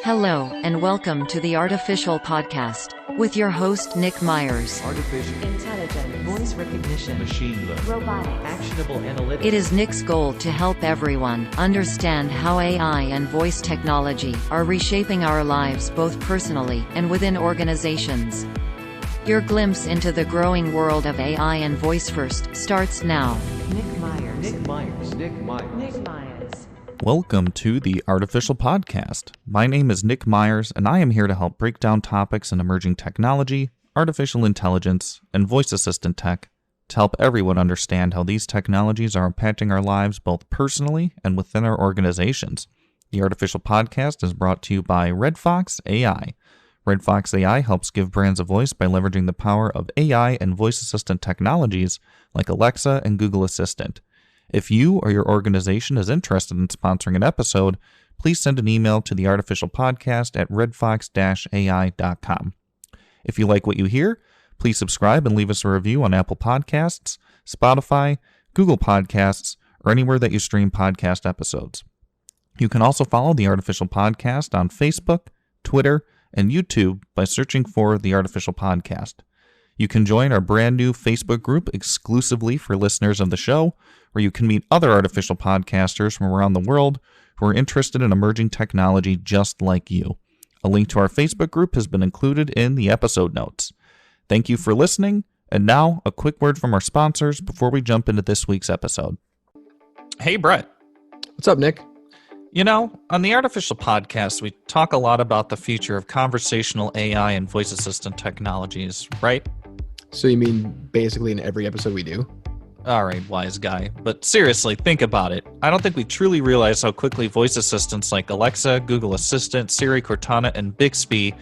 Hello, and welcome to the Artificial Podcast, with your host Nick Myers. Artificial Intelligence, voice recognition, machine learning, robotics, actionable analytics. It is Nick's goal to help everyone understand how AI and voice technology are reshaping our lives both personally and within organizations. Your glimpse into the growing world of AI and voice first starts now. Nick Myers. Nick Myers. Nick Myers. Nick Myers. Welcome to the Artificial Podcast. My name is Nick Myers, and I am here to help break down topics in emerging technology, artificial intelligence, and voice assistant tech to help everyone understand how these technologies are impacting our lives both personally and within our organizations. The Artificial Podcast is brought to you by Red Fox AI. Red Fox AI helps give brands a voice by leveraging the power of AI and voice assistant technologies like Alexa and Google Assistant. If you or your organization is interested in sponsoring an episode, please send an email to the Artificial Podcast at redfox-ai.com. If you like what you hear, please subscribe and leave us a review on Apple Podcasts, Spotify, Google Podcasts, or anywhere that you stream podcast episodes. You can also follow the Artificial Podcast on Facebook, Twitter, and YouTube by searching for the Artificial Podcast. You can join our brand new Facebook group exclusively for listeners of the show, where you can meet other artificial podcasters from around the world who are interested in emerging technology just like you. A link to our Facebook group has been included in the episode notes. Thank you for listening, and now a quick word from our sponsors before we jump into this week's episode. Hey, Brett. What's up, Nick? You know, on the Artificial Podcast, we talk a lot about the future of conversational AI and voice assistant technologies, right? So you mean basically in every episode we do? All right, wise guy. But seriously, think about it. I don't think we truly realize how quickly voice assistants like Alexa, Google Assistant, Siri, Cortana, and Bixby,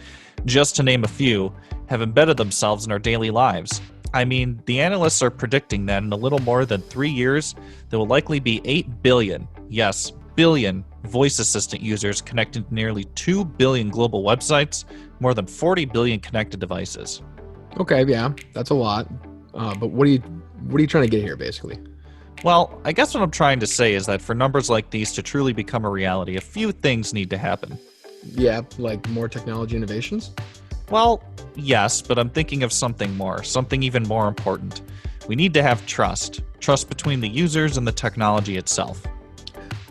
just to name a few, have embedded themselves in our daily lives. I mean, the analysts are predicting that in a little more than 3 years, there will likely be 8 billion, yes, billion, voice assistant users connected to nearly 2 billion global websites, more than 40 billion connected devices. Okay, yeah, that's a lot. But what are you trying to get here, basically? Well, I guess what I'm trying to say is that for numbers like these to truly become a reality, a few things need to happen. Yeah, like more technology innovations? Well, yes, but I'm thinking of something more, something even more important. We need to have trust. Trust between the users and the technology itself.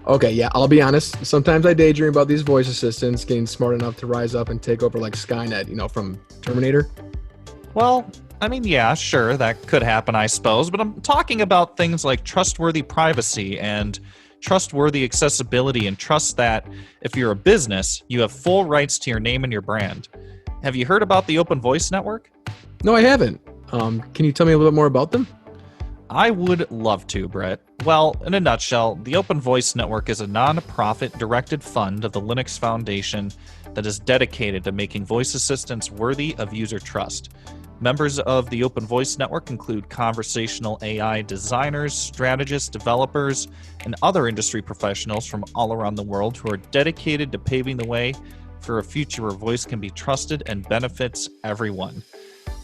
Okay, yeah, I'll be honest. Sometimes I daydream about these voice assistants getting smart enough to rise up and take over like Skynet, from Terminator. Well, I mean, yeah, sure, that could happen, I suppose, but I'm talking about things like trustworthy privacy and trustworthy accessibility and trust that if you're a business, you have full rights to your name and your brand. Have you heard about the Open Voice Network? No, I haven't. Can you tell me a little bit more about them? I would love to, Brett. Well, in a nutshell, the Open Voice Network is a non-profit directed fund of the Linux Foundation that is dedicated to making voice assistants worthy of user trust. Members of the Open Voice Network include conversational AI designers, strategists, developers, and other industry professionals from all around the world who are dedicated to paving the way for a future where voice can be trusted and benefits everyone.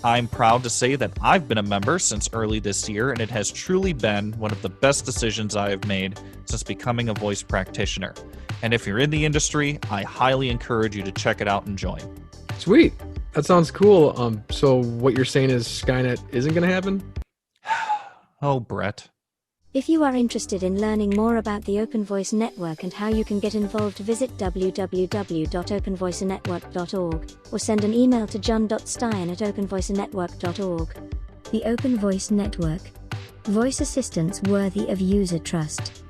I'm proud to say that I've been a member since early this year, and it has truly been one of the best decisions I have made since becoming a voice practitioner. And if you're in the industry, I highly encourage you to check it out and join. Sweet. That sounds cool. So what you're saying is Skynet isn't going to happen? Oh, Brett. If you are interested in learning more about the Open Voice Network and how you can get involved, visit www.openvoicenetwork.org or send an email to john.stein@openvoicenetwork.org. The Open Voice Network. Voice assistants worthy of user trust.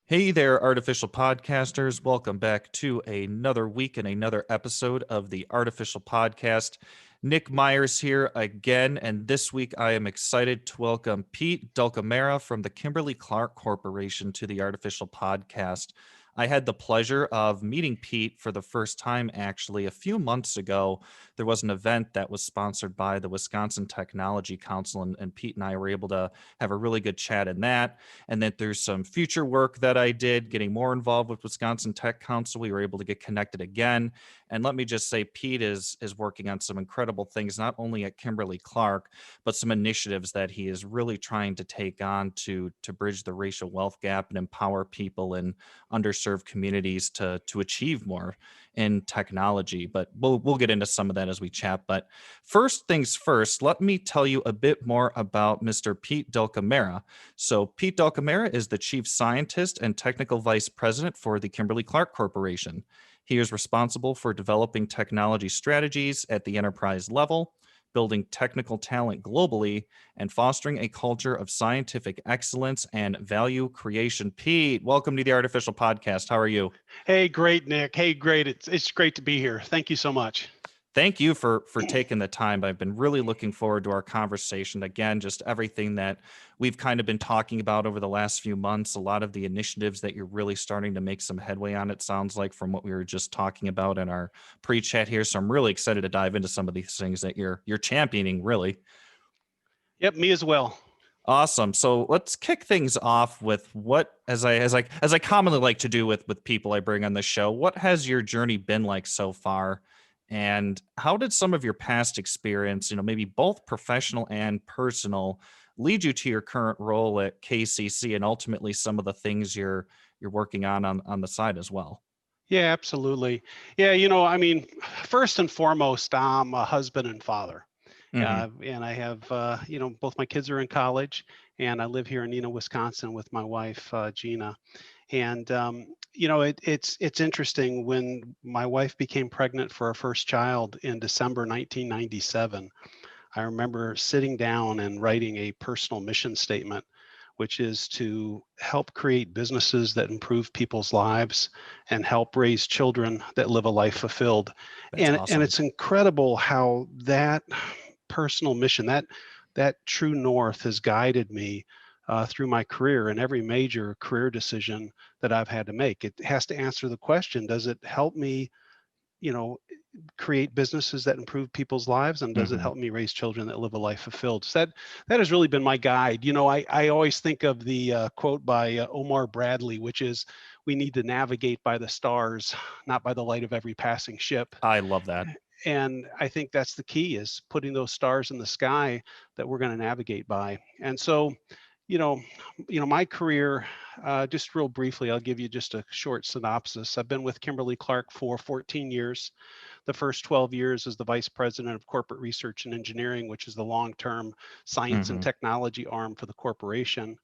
Hey there, Artificial Podcasters. Welcome back to another week and another episode of the Artificial Podcast. Nick Myers here again, and this week I am excited to welcome Pete Dulcamara from the Kimberly Clark Corporation to the Artificial Podcast. I had the pleasure of meeting Pete for the first time actually a few months ago. There was an event that was sponsored by the Wisconsin Technology Council, and Pete and I were able to have a really good chat in that. And then there's some future work that I did, getting more involved with Wisconsin Tech Council. We were able to get connected again. And let me just say, Pete is working on some incredible things, not only at Kimberly Clark, but some initiatives that he is really trying to take on to bridge the racial wealth gap and empower people in underserved communities to achieve more in technology. But we'll get into some of that as we chat. But first things first, let me tell you a bit more about Mr. Pete Dulcamara. So Pete Dulcamara is the chief scientist and technical vice president for the Kimberly Clark Corporation. He is responsible for developing technology strategies at the enterprise level, building technical talent globally, and fostering a culture of scientific excellence and value creation. Pete, welcome to the Artificial Podcast. How are you? Hey, great, Nick. Hey, great. It's great to be here. Thank you so much. Thank you for taking the time. I've been really looking forward to our conversation. Again, just everything that we've kind of been talking about over the last few months, a lot of the initiatives that you're really starting to make some headway on, it sounds like, from what we were just talking about in our pre-chat here. So I'm really excited to dive into some of these things that you're championing, really. Yep, me as well. Awesome. So let's kick things off with what, as I commonly like to do with people I bring on the show, what has your journey been like so far? And how did some of your past experience, maybe both professional and personal, lead you to your current role at KCC and ultimately some of the things you're working on the side as well? Yeah, absolutely. Yeah, first and foremost, I'm a husband and father. Mm-hmm. And I have, both my kids are in college, and I live here in Neenah, Wisconsin with my wife, Gina. And it's interesting. When my wife became pregnant for our first child in December 1997, I remember sitting down and writing a personal mission statement, which is to help create businesses that improve people's lives and help raise children that live a life fulfilled. That's And awesome. it's incredible how that personal mission, that true north, has guided me through my career and every major career decision that I've had to make. It has to answer the question: does it help me, create businesses that improve people's lives, and does it Mm-hmm. help me raise children that live a life fulfilled? So that has really been my guide. I always think of the quote by Omar Bradley, which is, "We need to navigate by the stars, not by the light of every passing ship." I love that. And I think that's the key, is putting those stars in the sky that we're going to navigate by. And so, you know, my career, just real briefly, I'll give you just a short synopsis. I've been with Kimberly Clark for 14 years. The first 12 years as the vice president of corporate research and engineering, which is the long-term science and Mm-hmm. technology arm for the corporation.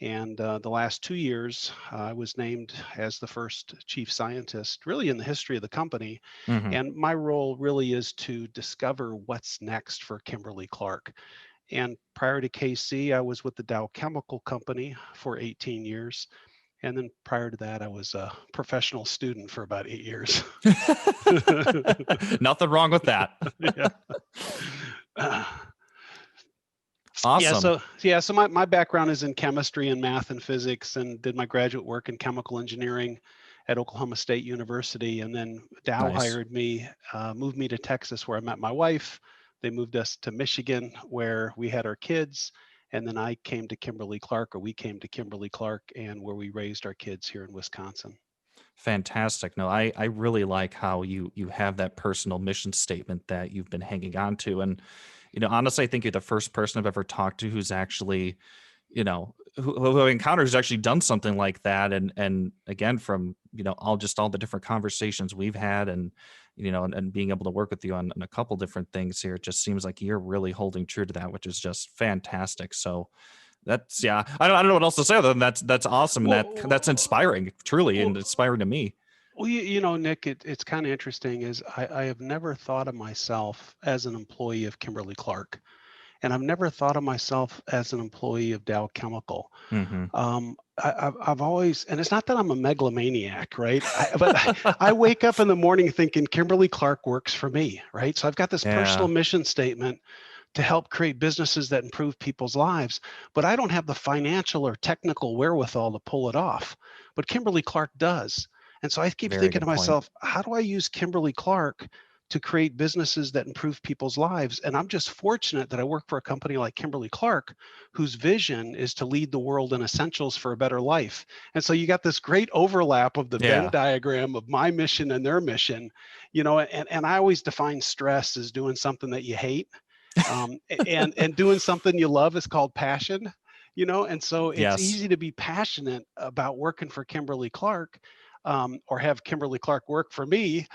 And the last 2 years, I was named as the first chief scientist, really in the history of the company. Mm-hmm. And my role really is to discover what's next for Kimberly Clark. And prior to KC, I was with the Dow Chemical Company for 18 years. And then prior to that, I was a professional student for about 8 years. Nothing wrong with that. Yeah. Awesome. So my background is in chemistry and math and physics, and did my graduate work in chemical engineering at Oklahoma State University. And then Dow Nice. hired me, moved me to Texas, where I met my wife. They moved us to Michigan, where we had our kids. And then I came to Kimberly Clark, or we came to Kimberly Clark, and where we raised our kids here in Wisconsin. Fantastic. No, I really like how you have that personal mission statement that you've been hanging on to. And, honestly, I think you're the first person I've ever talked to who's actually, who I've encountered who's actually done something like that. And again, from, all the different conversations we've had, and, and being able to work with you on a couple different things here, it just seems like you're really holding true to that, which is just fantastic. So that's, yeah, I don't know what else to say other than that's awesome. And that's inspiring, truly, and inspiring to me. Well, Nick, it's kind of interesting, is I have never thought of myself as an employee of Kimberly Clark, and I've never thought of myself as an employee of Dow Chemical. Mm-hmm. I've always, and it's not that I'm a megalomaniac, right? But I wake up in the morning thinking Kimberly Clark works for me, right? So I've got this personal mission statement to help create businesses that improve people's lives, but I don't have the financial or technical wherewithal to pull it off. But Kimberly Clark does. And so I keep Very thinking to good point. myself, how do I use Kimberly Clark to create businesses that improve people's lives? And I'm just fortunate that I work for a company like Kimberly Clark, whose vision is to lead the world in essentials for a better life. And so you got this great overlap of the Venn Yeah. diagram of my mission and their mission, and I always define stress as doing something that you hate. And doing something you love is called passion. And so it's Yes. easy to be passionate about working for Kimberly Clark, or have Kimberly Clark work for me,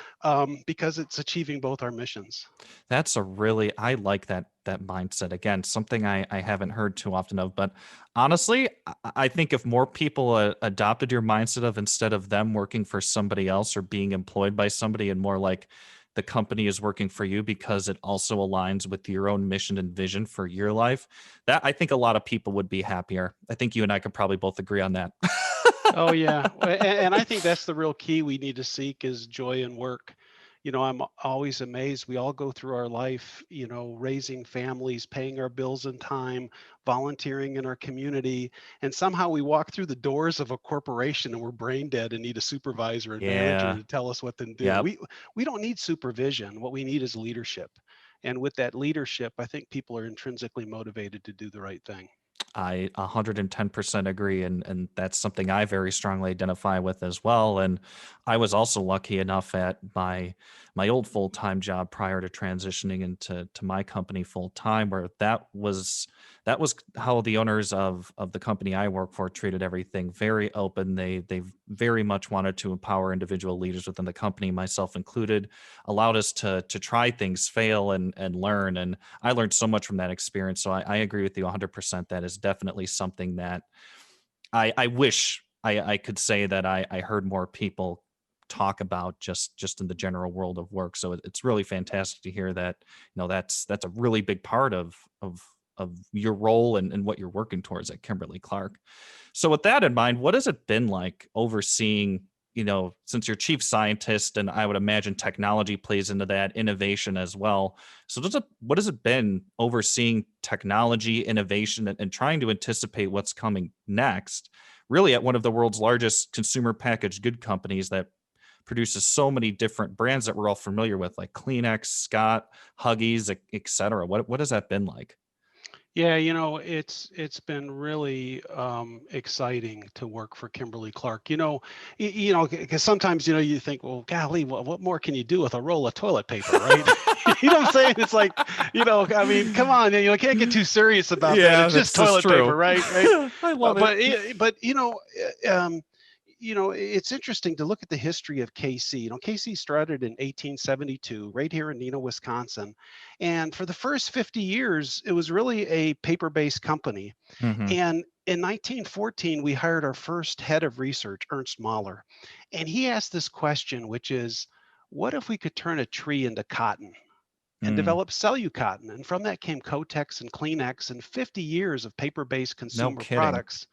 because it's achieving both our missions. That's a really I like that mindset. Again, something I haven't heard too often of. But honestly, I think if more people adopted your mindset of instead of them working for somebody else or being employed by somebody, and more like the company is working for you because it also aligns with your own mission and vision for your life, that I think a lot of people would be happier. I think you and I could probably both agree on that. Oh yeah, and I think that's the real key we need to seek is joy in work. I'm always amazed. We all go through our life, raising families, paying our bills in time, volunteering in our community, and somehow we walk through the doors of a corporation and we're brain dead and need a supervisor and manager Yeah. to tell us what to do. Yep. We don't need supervision. What we need is leadership. And with that leadership, I think people are intrinsically motivated to do the right thing. I 110% agree, and that's something I very strongly identify with as well. And I was also lucky enough at my old full time job prior to transitioning into my company full time, where that was how the owners of the company I work for treated everything very open. They very much wanted to empower individual leaders within the company, myself included, allowed us to try things, fail, and learn. And I learned so much from that experience. So I agree with you 100%. That is definitely something that I wish I could say that I heard more people talk about just in the general world of work. So it's really fantastic to hear that, that's a really big part of your role and what you're working towards at Kimberly Clark. So with that in mind, what has it been like overseeing, since you're chief scientist, and I would imagine technology plays into that, innovation as well. So what has it been overseeing technology, innovation, and trying to anticipate what's coming next, really at one of the world's largest consumer packaged good companies that produces so many different brands that we're all familiar with, like Kleenex, Scott, Huggies, et cetera. What has that been like? Yeah, it's been really exciting to work for Kimberly Clark. Because sometimes you think, well, golly, what more can you do with a roll of toilet paper, right? You know what I'm saying? It's like, I mean, come on, you can't get too serious about that. Yeah, It's just that's toilet paper, true. right? Right. I But love it. but it's interesting to look at the history of KC. KC started in 1872 right here in Neenah, Wisconsin. And for the first 50 years, it was really a paper-based company. Hmm. And in 1914, we hired our first head of research, Ernst Mahler. And he asked this question, which is, what if we could turn a tree into cotton and Mm, develop cotton? And from that came Cortex and Kleenex and 50 years of paper-based no consumer kidding. products.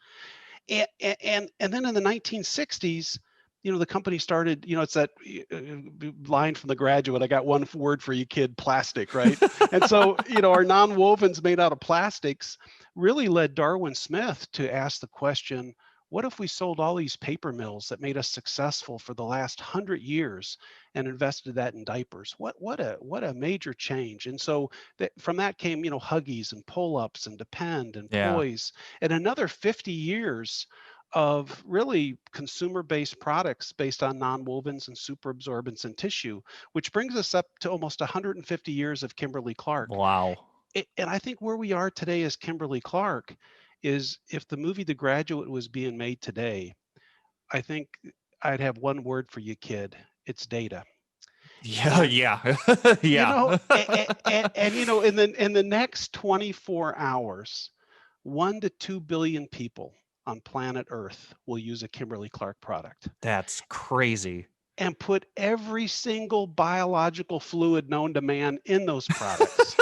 And then in the 1960s, the company started, it's that line from The Graduate, I got one word for you, kid, plastic, right? And so, our non-wovens made out of plastics really led Darwin Smith to ask the question, what if we sold all these paper mills that made us successful for the last 100 years and invested that in diapers? What a major change. And so from that came, Huggies and Pull-Ups and Depend and Yeah. Poise, and another 50 years of really consumer-based products based on nonwovens and superabsorbents and tissue, which brings us up to almost 150 years of Kimberly Clark. Wow. And I think where we are today as Kimberly Clark is, if the movie The Graduate was being made today, I think I'd have one word for you, kid. It's data. Yeah. And Yeah. you Yeah. know, in the next 24 hours, 1 to 2 billion people on planet Earth will use a Kimberly Clark product That's crazy. and put every single biological fluid known to man in those products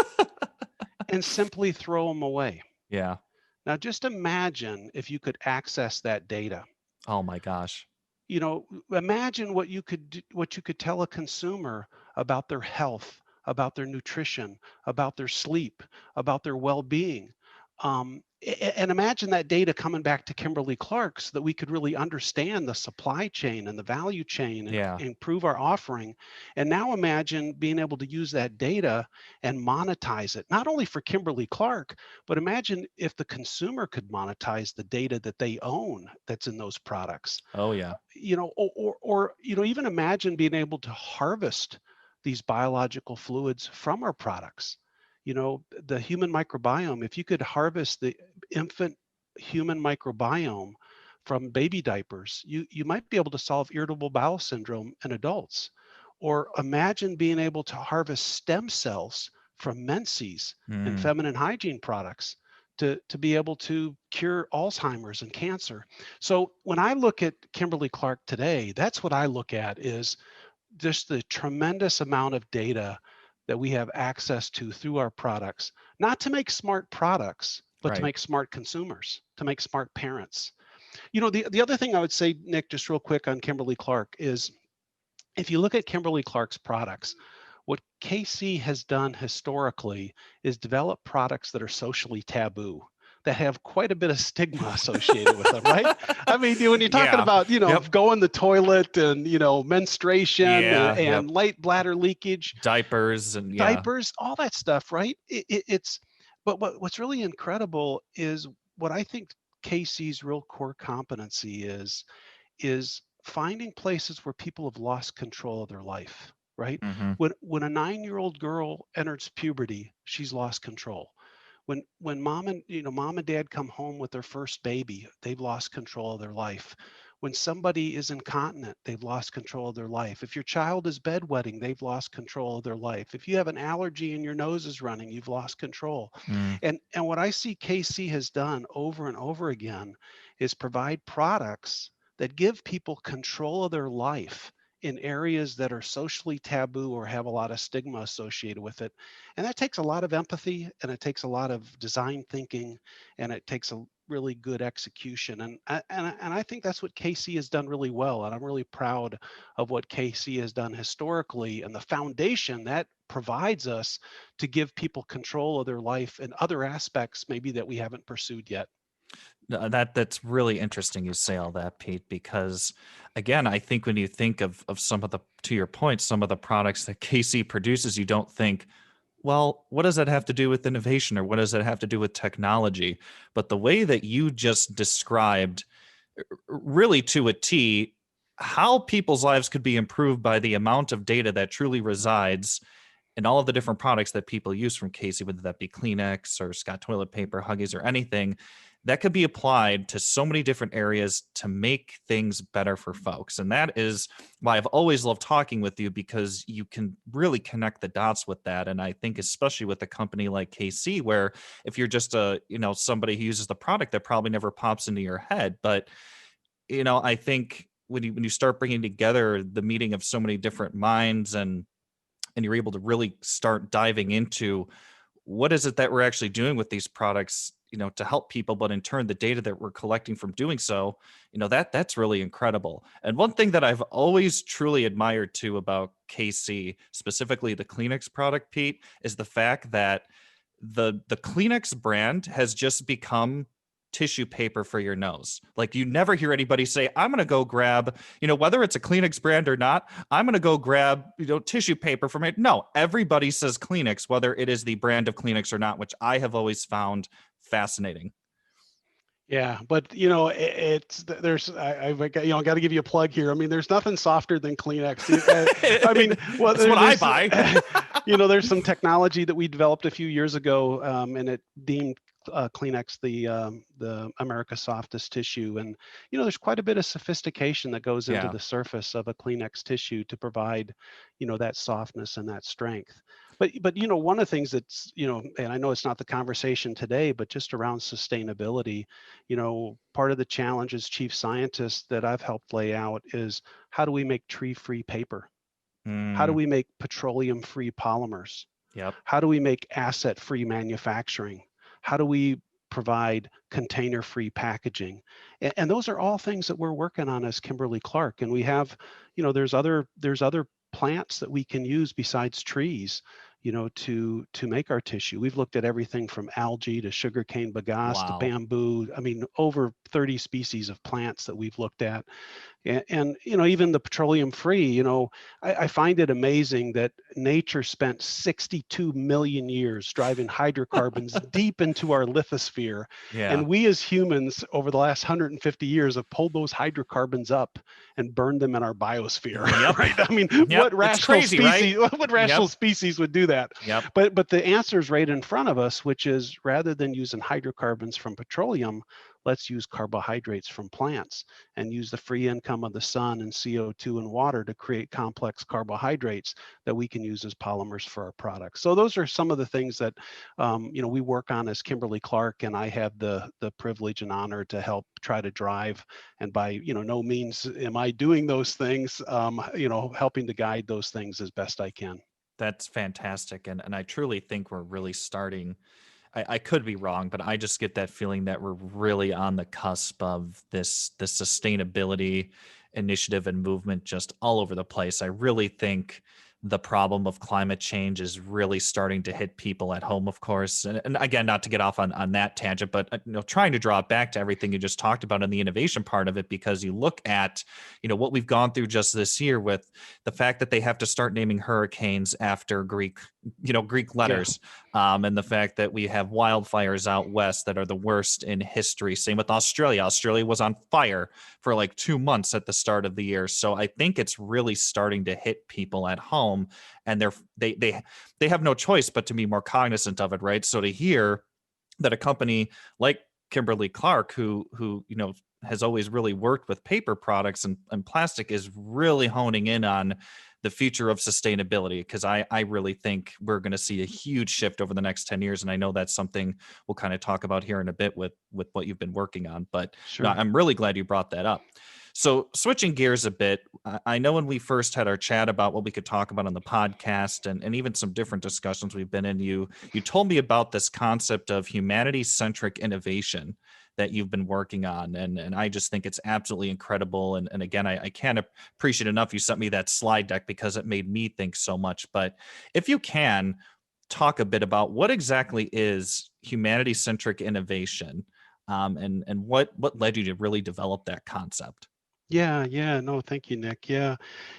and simply throw them away. Yeah. Now, just imagine if you could access that data. Oh my gosh. Imagine what you could tell a consumer about their health, about their nutrition, about their sleep, about their well-being, And imagine that data coming back to Kimberly Clark so that we could really understand the supply chain and the value chain and Yeah. improve our offering. And now imagine being able to use that data and monetize it, not only for Kimberly Clark, but imagine if the consumer could monetize the data that they own that's in those products. Oh, yeah. Even imagine being able to harvest these biological fluids from our products. The human microbiome, if you could harvest the infant human microbiome from baby diapers, you might be able to solve irritable bowel syndrome in adults. Or imagine being able to harvest stem cells from menses and Mm, feminine hygiene products to be able to cure Alzheimer's and cancer. So when I look at Kimberly Clark today, that's what I look at is just the tremendous amount of data that we have access to through our products, not to make smart products, but to right. make smart consumers, to make smart parents. The other thing I would say, Nick, just real quick on Kimberly Clark is if you look at Kimberly Clark's products, what KC has done historically is develop products that are socially taboo, that have quite a bit of stigma associated with them, right? I mean, when you're talking Yeah. about, Yep. going the toilet and, menstruation Yeah. Yep. and light bladder leakage, Diapers and yeah. diapers, all that stuff, right? But what's really incredible is what I think KC's real core competency is finding places where people have lost control of their life, right? Hmm. When a 9-year-old girl enters puberty, she's lost control. When mom and dad come home with their first baby, they've lost control of their life. When somebody is incontinent, they've lost control of their life. If your child is bedwetting, they've lost control of their life. If you have an allergy and your nose is running, you've lost control. Mm. And what I see KC has done over and over again is provide products that give people control of their life in areas that are socially taboo or have a lot of stigma associated with it. And that takes a lot of empathy, and it takes a lot of design thinking, and it takes a really good execution. And I think that's what KC has done really well. And I'm really proud of what KC has done historically and the foundation that provides us to give people control of their life and other aspects maybe that we haven't pursued yet. That's really interesting you say all that, Pete, because again, I think when you think of some of the, to your point, some of the products that KC produces, you don't think, well, what does that have to do with innovation or what does that have to do with technology? But the way that you just described, really to a T, how people's lives could be improved by the amount of data that truly resides in all of the different products that people use from Casey, whether that be Kleenex or Scott toilet paper, Huggies, or anything, that could be applied to so many different areas to make things better for folks. And that is why I've always loved talking with you, because you can really connect the dots with that. And I think especially with a company like KC, where if you're just somebody who uses the product, that probably never pops into your head. But I think when you start bringing together the meeting of so many different minds, and you're able to really start diving into what is it that we're actually doing with these products, to help people, but in turn, the data that we're collecting from doing so, that's really incredible. And one thing that I've always truly admired too about KC, specifically the Kleenex product, Pete, is the fact that the Kleenex brand has just become tissue paper for your nose. Like, you never hear anybody say, I'm going to go grab, whether it's a Kleenex brand or not, I'm going to go grab, tissue paper from it. No, everybody says Kleenex, whether it is the brand of Kleenex or not, which I have always found fascinating. Yeah, but it's there's I've got, got to give you a plug here. I mean, there's nothing softer than Kleenex. I mean, well, that's what I buy. There's some technology that we developed a few years ago, and it deemed Kleenex the America's softest tissue. And there's quite a bit of sophistication that goes into the surface of a Kleenex tissue to provide that softness and that strength. But one of the things that's and I know it's not the conversation today, but just around sustainability, part of the challenge as chief scientist that I've helped lay out is, how do we make tree-free paper? How do we make petroleum-free polymers? Yep. How do we make asset-free manufacturing? How do we provide container-free packaging? And those are all things that we're working on as Kimberly Clark. And we have, there's other plants that we can use besides trees. to make our tissue. We've looked at everything from algae to sugarcane bagasse to Wow. bamboo. I mean, over 30 species of plants that we've looked at. And even the petroleum free, I find it amazing that nature spent 62 million years driving hydrocarbons deep into our lithosphere. Yeah. And we as humans over the last 150 years have pulled those hydrocarbons up and burned them in our biosphere. Yep. Right? I mean, Yep. what It's rational crazy, right? species, what rational Yep. species would do that? Yep. But the answer is right in front of us, which is rather than using hydrocarbons from petroleum, let's use carbohydrates from plants and use the free income of the sun and CO2 and water to create complex carbohydrates that we can use as polymers for our products. So those are some of the things that we work on as Kimberly Clark, and I have the privilege and honor to help try to drive. And by no means am I doing those things, helping to guide those things as best I can. That's fantastic. And I truly think we're really starting. I could be wrong, but I just get that feeling that we're really on the cusp of this sustainability initiative and movement just all over the place. I really think the problem of climate change is really starting to hit people at home, of course. And again, not to get off on that tangent, but trying to draw it back to everything you just talked about in the innovation part of it, because you look at what we've gone through just this year with the fact that they have to start naming hurricanes after Greek letters, and the fact that we have wildfires out west that are the worst in history. Same with Australia. Australia was on fire for like 2 months at the start of the year. So I think it's really starting to hit people at home, and they have no choice but to be more cognizant of it, right? So to hear that a company like Kimberly Clark, who has always really worked with paper products and plastic, is really honing in on the future of sustainability, because I really think we're going to see a huge shift over the next 10 years. And I know that's something we'll kind of talk about here in a bit with what you've been working on. But Sure. I'm really glad you brought that up. So switching gears a bit, I know when we first had our chat about what we could talk about on the podcast, and even some different discussions we've been in, you told me about this concept of humanity-centric innovation that you've been working on. And I just think it's absolutely incredible. And again, I can't appreciate enough you sent me that slide deck, because it made me think so much. But if you can talk a bit about what exactly is humanity-centric innovation, and what led you to really develop that concept. Yeah. No, thank you, Nick. Yeah.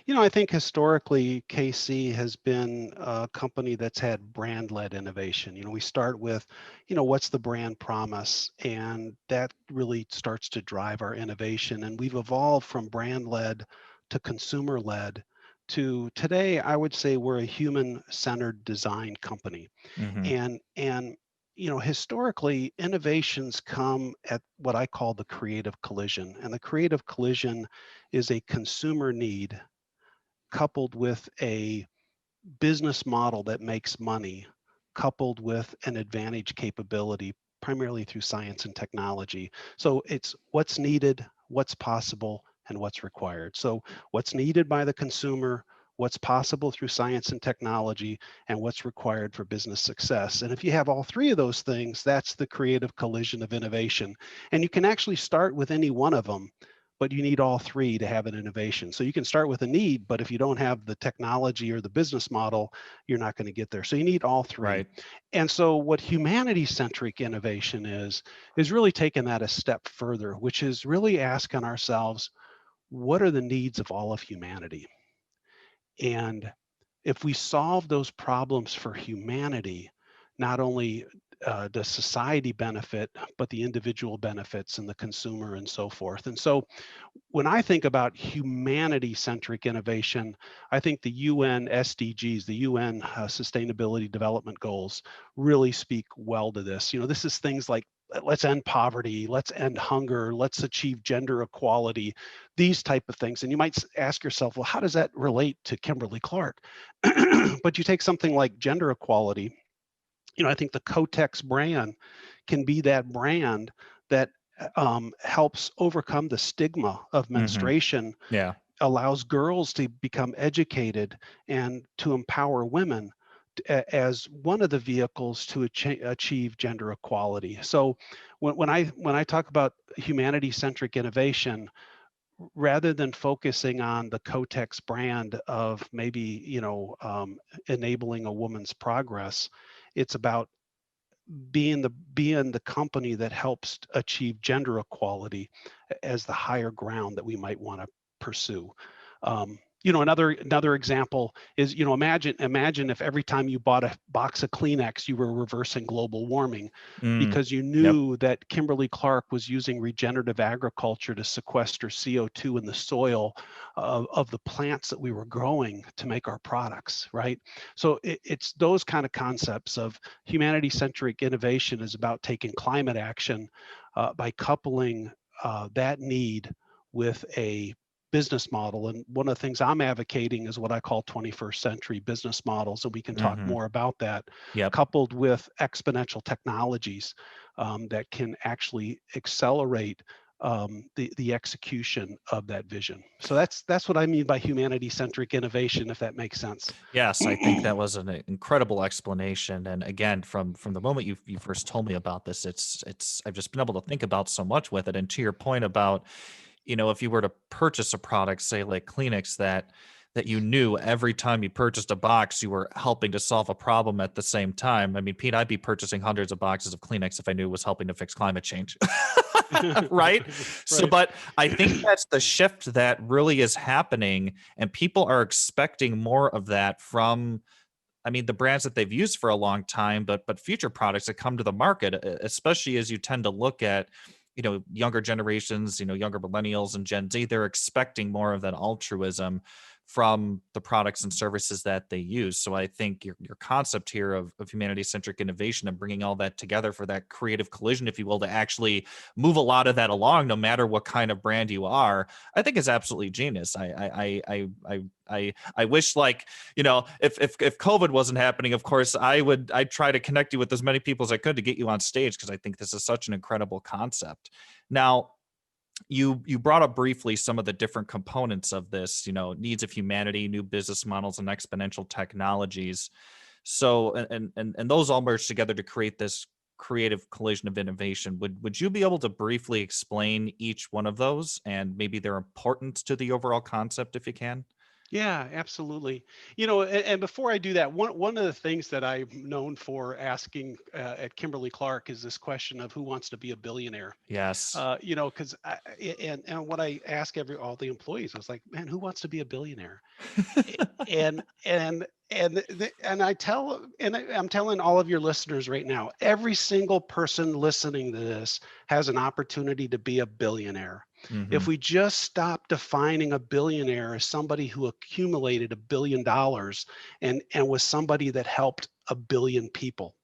I think historically, KC has been a company that's had brand-led innovation. We start with, what's the brand promise? And that really starts to drive our innovation. And we've evolved from brand-led to consumer-led to today, I would say we're a human-centered design company. Mm-hmm. And historically, innovations come at what I call the creative collision. And the creative collision is a consumer need coupled with a business model that makes money, coupled with an advantage capability, primarily through science and technology. So it's what's needed, what's possible, and what's required. So what's needed by the consumer, what's possible through science and technology, and what's required for business success. And if you have all three of those things, that's the creative collision of innovation. And you can actually start with any one of them, but you need all three to have an innovation. So you can start with a need, but if you don't have the technology or the business model, you're not going to get there. So you need all three. Right. And so what humanity-centric innovation is really taking that a step further, which is really asking ourselves, what are the needs of all of humanity? And if we solve those problems for humanity, not only does society benefit, but the individual benefits and the consumer and so forth. And so when I think about humanity-centric innovation, I think the UN SDGs, the UN Sustainability Development Goals, really speak well to this. This is things like let's end poverty, let's end hunger, let's achieve gender equality, these type of things. And you might ask yourself, well, how does that relate to Kimberly Clark? But you take something like gender equality, I think the Cortex brand can be that brand that helps overcome the stigma of menstruation, Yeah. allows girls to become educated and to empower women as one of the vehicles to achieve gender equality. So when I talk about humanity-centric innovation, rather than focusing on the Cortex brand of maybe, enabling a woman's progress, it's about being the company that helps achieve gender equality as the higher ground that we might want to pursue. Another example is, imagine if every time you bought a box of Kleenex, you were reversing global warming because you Yep. knew that Kimberly Clark was using regenerative agriculture to sequester CO2 in the soil of the plants that we were growing to make our products, right? So it's those kind of concepts of humanity-centric innovation is about taking climate action by coupling that need with a business model. And one of the things I'm advocating is what I call 21st century business models, and we can talk more about that, Yep. coupled with exponential technologies that can actually accelerate the execution of that vision. So that's what I mean by humanity-centric innovation, if that makes sense. Yes, I think that was an incredible explanation. And again, from the moment you first told me about this, it's I've just been able to think about so much with it. And to your point about, if you were to purchase a product, say like Kleenex, that you knew every time you purchased a box, you were helping to solve a problem at the same time. I mean, Pete, I'd be purchasing hundreds of boxes of Kleenex if I knew it was helping to fix climate change. Right? So, Right. but I think that's the shift that really is happening, and people are expecting more of that from, I mean, the brands that they've used for a long time, but future products that come to the market, especially as you tend to look at, younger generations, younger millennials and Gen Z, they're expecting more of that altruism from the products and services that they use. So I think your concept here of humanity-centric innovation and bringing all that together for that creative collision, if you will, to actually move a lot of that along, no matter what kind of brand you are, I think is absolutely genius. I wish, like, if COVID wasn't happening, of course, I'd try to connect you with as many people as I could to get you on stage, because I think this is such an incredible concept. Now, you brought up briefly some of the different components of this, needs of humanity, new business models, and exponential technologies. So, and those all merge together to create this creative collision of innovation. Would you be able to briefly explain each one of those and maybe their importance to the overall concept, if you can? Yeah, absolutely. And before I do that, one of the things that I'm known for asking at Kimberly Clark is this question of who wants to be a billionaire. Yes. Because and what I ask all the employees, I was like, man, who wants to be a billionaire? And I'm telling all of your listeners right now, every single person listening to this has an opportunity to be a billionaire. If we just stop defining a billionaire as somebody who accumulated $1 billion and was somebody that helped 1 billion people.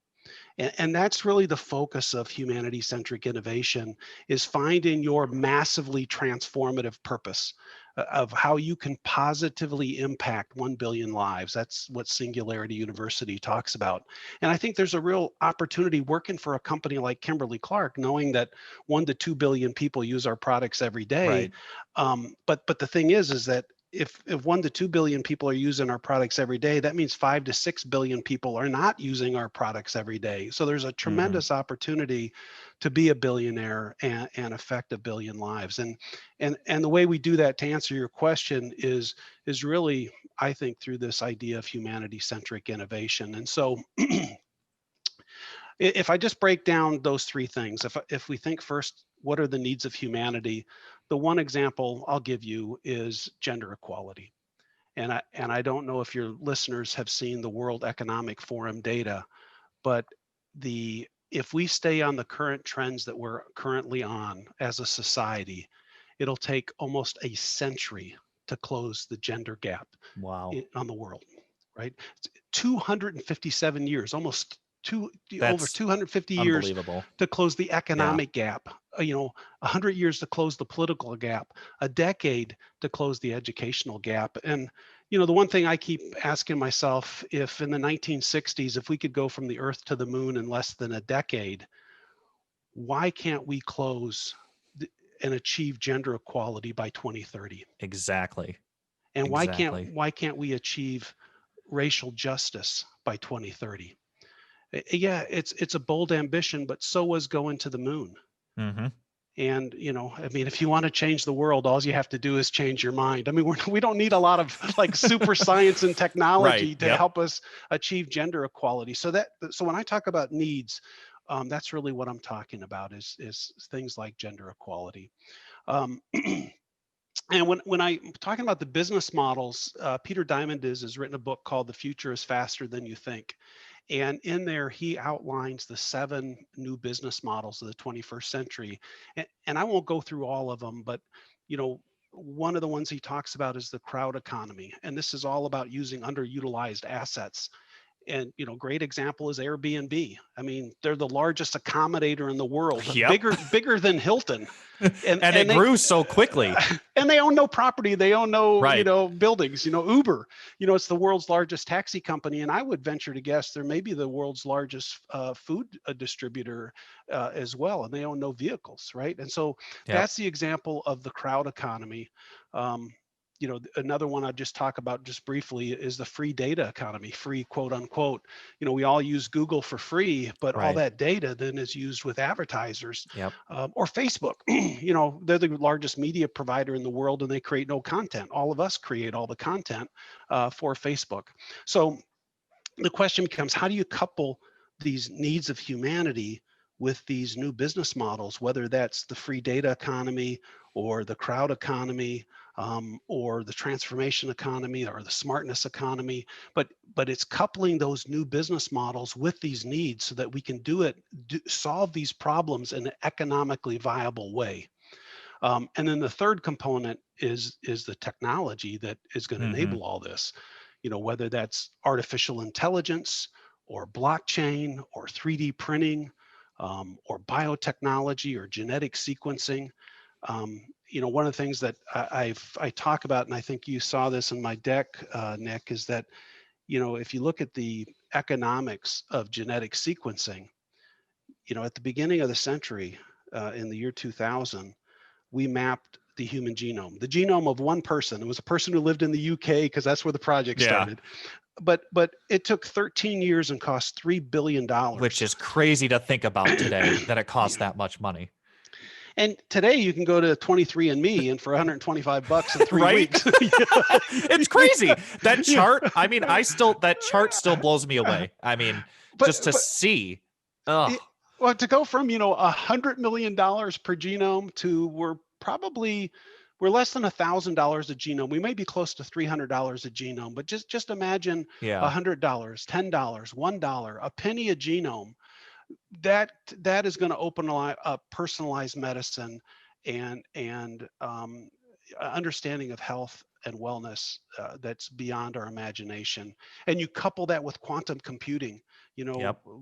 And that's really the focus of humanity-centric innovation, is finding your massively transformative purpose of how you can positively impact 1 billion lives. That's what Singularity University talks about. And I think there's a real opportunity working for a company like Kimberly Clark, knowing that 1 to 2 billion people use our products every day. Right. But the thing is that if 1 to 2 billion people are using our products every day, that means 5 to 6 billion people are not using our products every day. So there's a tremendous opportunity to be a billionaire and affect 1 billion lives. And the way we do that, to answer your question, is really, I think, through this idea of humanity-centric innovation. And so if I just break down those three things, if we think first, what are the needs of humanity? The one example I'll give you is gender equality. And I don't know if your listeners have seen the World Economic Forum data, but if we stay on the current trends that we're currently on as a society, it'll take almost a century to close the gender gap. Wow. On the world, right? 257 years, almost over That's 250 years unbelievable. to close the Yeah. economic gap. 100 years to close the political gap, a decade to close the educational gap. And the one thing I keep asking myself, if in the 1960s, if we could go from the Earth to the Moon in less than a decade, why can't we close and achieve gender equality by 2030? Exactly. And Exactly. why can't we achieve racial justice by 2030? Yeah, it's a bold ambition, but so was going to the moon. Mm-hmm. And, I mean, if you want to change the world, all you have to do is change your mind. I mean, we don't need a lot of like super science and technology Right. to Yep. help us achieve gender equality. So when I talk about needs, that's really what I'm talking about is things like gender equality. Um, and when I'm talking about the business models, Peter Diamond has written a book called The Future is Faster Than You Think. And in there, he outlines the 7 new business models of the 21st century. And I won't go through all of them, but one of the ones he talks about is the crowd economy. And this is all about using underutilized assets. And great example is Airbnb. I mean, they're the largest accommodator in the world, Yep. bigger than Hilton. And it grew so quickly. And they own no property. They own no, Right. buildings. Uber, it's the world's largest taxi company. And I would venture to guess they're maybe the world's largest food distributor as well. And they own no vehicles, right? And so that's the example of the crowd economy. Another one I just talk about just briefly is the free data economy, free quote unquote. We all use Google for free, but all that data then is used with advertisers. Yep. Or Facebook. They're the largest media provider in the world, and they create no content. All of us create all the content for Facebook. So the question becomes, how do you couple these needs of humanity with these new business models, whether that's the free data economy or the crowd economy, or the transformation economy or the smartness economy, but it's coupling those new business models with these needs so that we can solve these problems in an economically viable way. And then the third component is the technology that is going to enable all this, whether that's artificial intelligence or blockchain or 3D printing, or biotechnology or genetic sequencing. One of the things that I talk about, and I think you saw this in my deck, Nick, is that, if you look at the economics of genetic sequencing, at the beginning of the century, in the year 2000, we mapped the human genome, the genome of one person. It was a person who lived in the UK because that's where the project started. But it took 13 years and cost $3 billion. Which is crazy to think about today, that it costs that much money. And today you can go to 23andMe and for $125 in 3 weeks. It's crazy. That chart, I mean, that chart still blows me away. I mean, just to see. Well, to go from, $100 million per genome to we're less than $1,000 a genome. We may be close to $300 a genome, but just imagine $100, $10, $1, a penny a genome. That is going to open up personalized medicine and understanding of health and wellness that's beyond our imagination. And you couple that with quantum computing.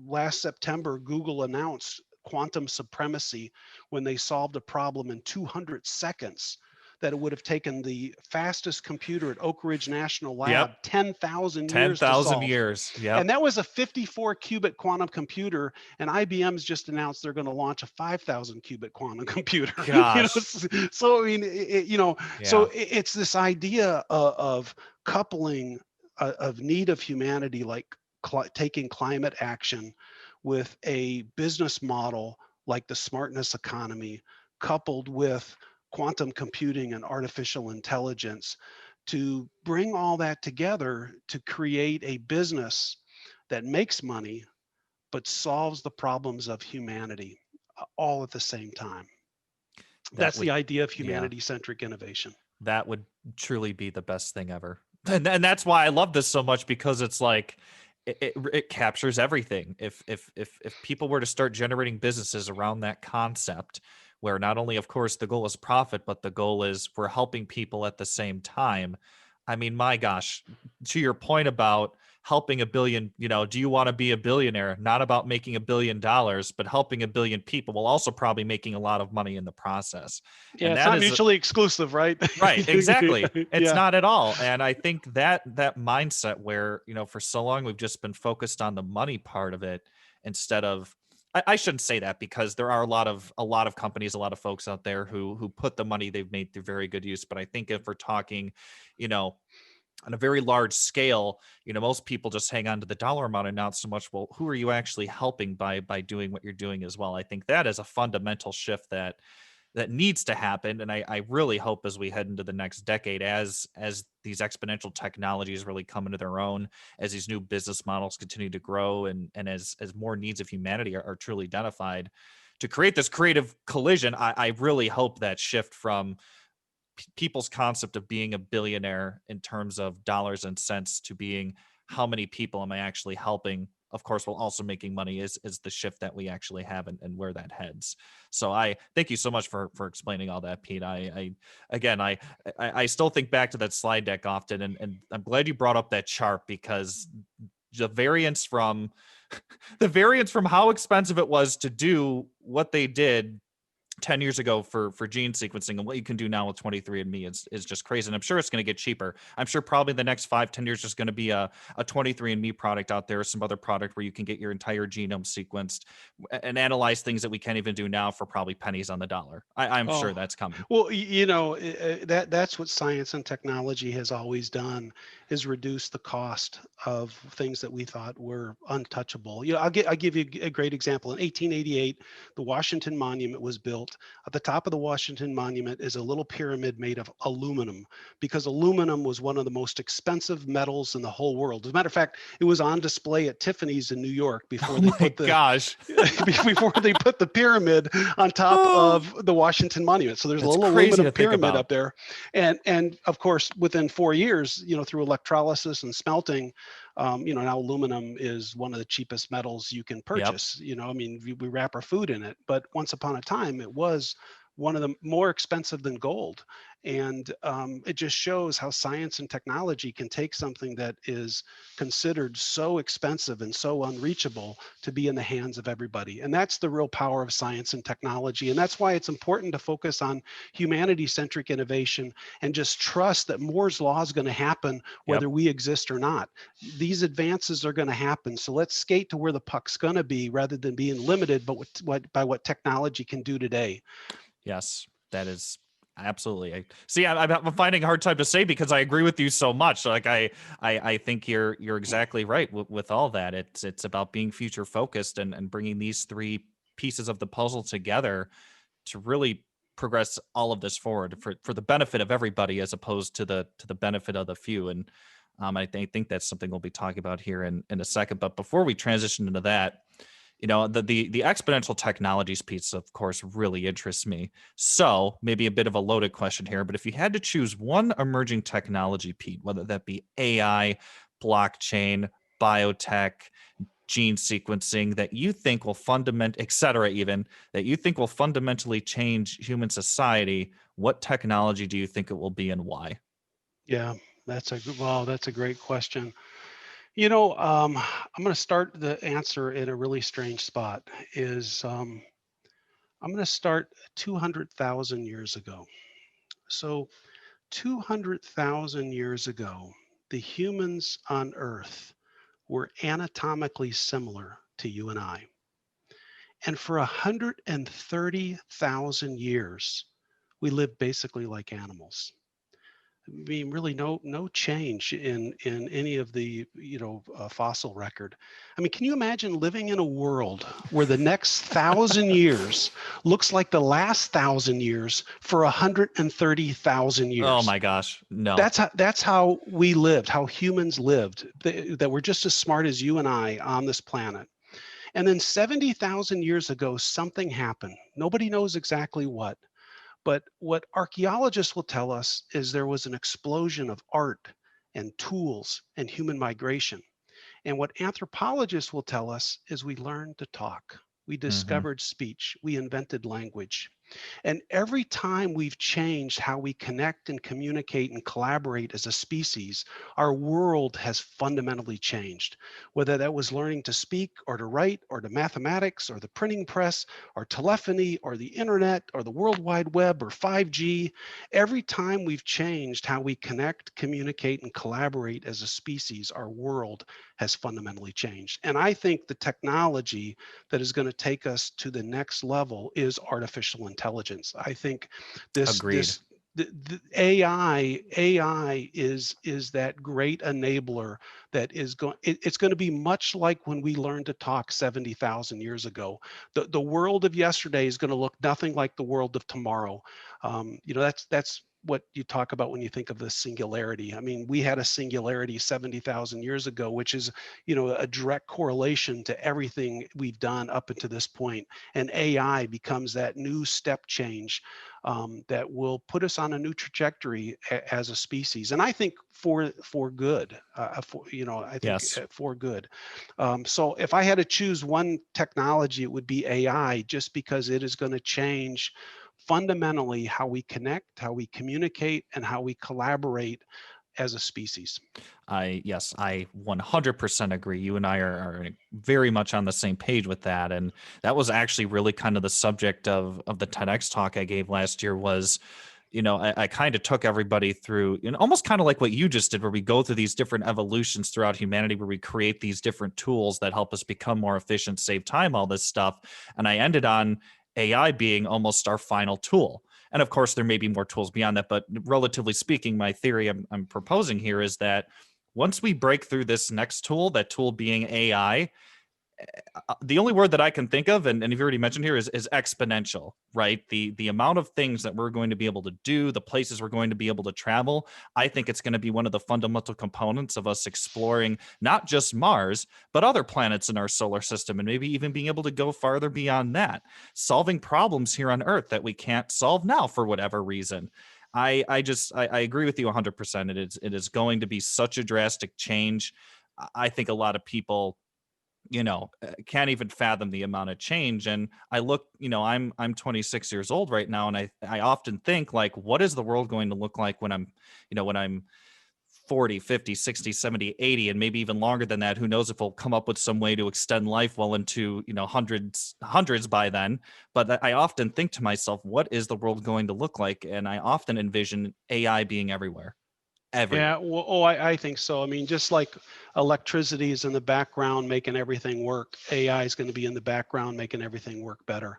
Last September, Google announced quantum supremacy when they solved a problem in 200 seconds that it would have taken the fastest computer at Oak Ridge National Lab 10,000 years to solve. 10,000 years. Yep. And that was a 54 qubit quantum computer, and IBM's just announced they're going to launch a 5,000 qubit quantum computer. Gosh. So I mean, so it's this idea of coupling of need of humanity, like taking climate action, with a business model like the smartness economy, coupled with quantum computing and artificial intelligence, to bring all that together to create a business that makes money but solves the problems of humanity all at the same time. That's the idea of humanity-centric innovation. That would truly be the best thing ever. And that's why I love this so much, because it's like it captures everything. If people were to start generating businesses around that concept, where not only, of course, the goal is profit, but the goal is we're helping people at the same time. I mean, my gosh, to your point about helping a billion, do you want to be a billionaire? Not about making $1 billion, but helping 1 billion people, while also probably making a lot of money in the process. Yeah, and it's not mutually exclusive, right? Right, exactly. It's not at all. And I think that mindset where, for so long we've just been focused on the money part of it, instead of, I shouldn't say that, because there are a lot of companies, a lot of folks out there who put the money they've made through very good use. But I think if we're talking, on a very large scale, most people just hang on to the dollar amount and not so much, well, who are you actually helping by doing what you're doing as well? I think that is a fundamental shift that that needs to happen. And I really hope as we head into the next decade, as these exponential technologies really come into their own, as these new business models continue to grow, and as more needs of humanity are truly identified, to create this creative collision, I really hope that shift from people's concept of being a billionaire in terms of dollars and cents to being how many people am I actually helping, of course, while also making money, is the shift that we actually have, and where that heads. So I thank you so much for explaining all that, Pete. I still think back to that slide deck often, and I'm glad you brought up that chart, because the variance from how expensive it was to do what they did 10 years ago for gene sequencing, and what you can do now with 23andMe is just crazy. And I'm sure it's going to get cheaper. I'm sure probably the next 5-10 years there's going to be a 23andMe product out there, some other product where you can get your entire genome sequenced and analyze things that we can't even do now for probably pennies on the dollar. I'm sure that's coming. Well, that's what science and technology has always done, is reduce the cost of things that we thought were untouchable. I'll give you a great example. In 1888, the Washington Monument was built. At the top of the Washington Monument is a little pyramid made of aluminum, because aluminum was one of the most expensive metals in the whole world. As a matter of fact, it was on display at Tiffany's in New York before they put the pyramid on top of the Washington Monument. So there's a little aluminum pyramid up there. And of course, within 4 years, through electrolysis and smelting, now aluminum is one of the cheapest metals you can purchase. Yep. We wrap our food in it, but once upon a time, it was one of the more expensive than gold. And it just shows how science and technology can take something that is considered so expensive and so unreachable to be in the hands of everybody. And that's the real power of science and technology. And that's why it's important to focus on humanity-centric innovation and just trust that Moore's law is going to happen whether we exist or not. These advances are going to happen. So let's skate to where the puck's going to be, rather than being limited by what technology can do today. Yes, that is absolutely. I'm finding a hard time to say, because I agree with you so much. Like I think you're exactly right with all that. It's about being future focused and bringing these three pieces of the puzzle together to really progress all of this forward for the benefit of everybody, as opposed to the benefit of the few. And I think that's something we'll be talking about here in a second. But before we transition into that, the exponential technologies piece, of course, really interests me. So maybe a bit of a loaded question here, but if you had to choose one emerging technology, Pete, whether that be AI, blockchain, biotech, gene sequencing, that you think will fundamentally change human society, what technology do you think it will be, and why? Yeah, that's a great question. I'm going to start the answer in a really strange spot. I'm going to start 200,000 years ago. So 200,000 years ago, the humans on Earth were anatomically similar to you and I. And for 130,000 years, we lived basically like animals. Really no change in any of the fossil record. Can you imagine living in a world where the next 1,000 years looks like the last 1,000 years for 130,000 years? Oh my gosh, no. That's how we lived, how humans lived, that we're just as smart as you and I on this planet. And then 70,000 years ago, something happened. Nobody knows exactly what. But what archaeologists will tell us is there was an explosion of art and tools and human migration. And what anthropologists will tell us is we learned to talk. We discovered speech. We invented language. And every time we've changed how we connect and communicate and collaborate as a species, our world has fundamentally changed. Whether that was learning to speak or to write or to mathematics or the printing press or telephony or the internet or the World Wide Web or 5G, every time we've changed how we connect, communicate, and collaborate as a species, our world has fundamentally changed. And I think the technology that is going to take us to the next level is artificial intelligence. I think this the AI is that great enabler that is going. It's going to be much like when we learned to talk 70,000 years ago. The world of yesterday is going to look nothing like the world of tomorrow. That's what you talk about when you think of the singularity. I mean, we had a singularity 70,000 years ago, which is, a direct correlation to everything we've done up until this point. And AI becomes that new step change that will put us on a new trajectory as a species. And I think for good, I think Yes. for good. So if I had to choose one technology, it would be AI, just because it is going to change fundamentally how we connect, how we communicate, and how we collaborate as a species. Yes, I 100% agree. You and I are very much on the same page with that. And that was actually really kind of the subject of the TEDx talk I gave last year was, I kind of took everybody through, almost kind of like what you just did, where we go through these different evolutions throughout humanity, where we create these different tools that help us become more efficient, save time, all this stuff. And I ended on AI being almost our final tool. And of course, there may be more tools beyond that, but relatively speaking, my theory I'm proposing here is that once we break through this next tool, that tool being AI, the only word that I can think of, and you've already mentioned here, is exponential, right? The amount of things that we're going to be able to do, the places we're going to be able to travel, I think it's going to be one of the fundamental components of us exploring not just Mars, but other planets in our solar system, and maybe even being able to go farther beyond that, solving problems here on Earth that we can't solve now for whatever reason. I agree with you 100%. It is going to be such a drastic change. I think a lot of people can't even fathom the amount of change. And I look, I'm 26 years old right now, and I often think, like, what is the world going to look like when I'm 40, 50, 60, 70, 80, and maybe even longer than that? Who knows if we'll come up with some way to extend life well into, hundreds by then. But I often think to myself, what is the world going to look like? And I often envision AI being everywhere. Yeah, well, I think so. I mean, just like electricity is in the background making everything work, AI is going to be in the background making everything work better.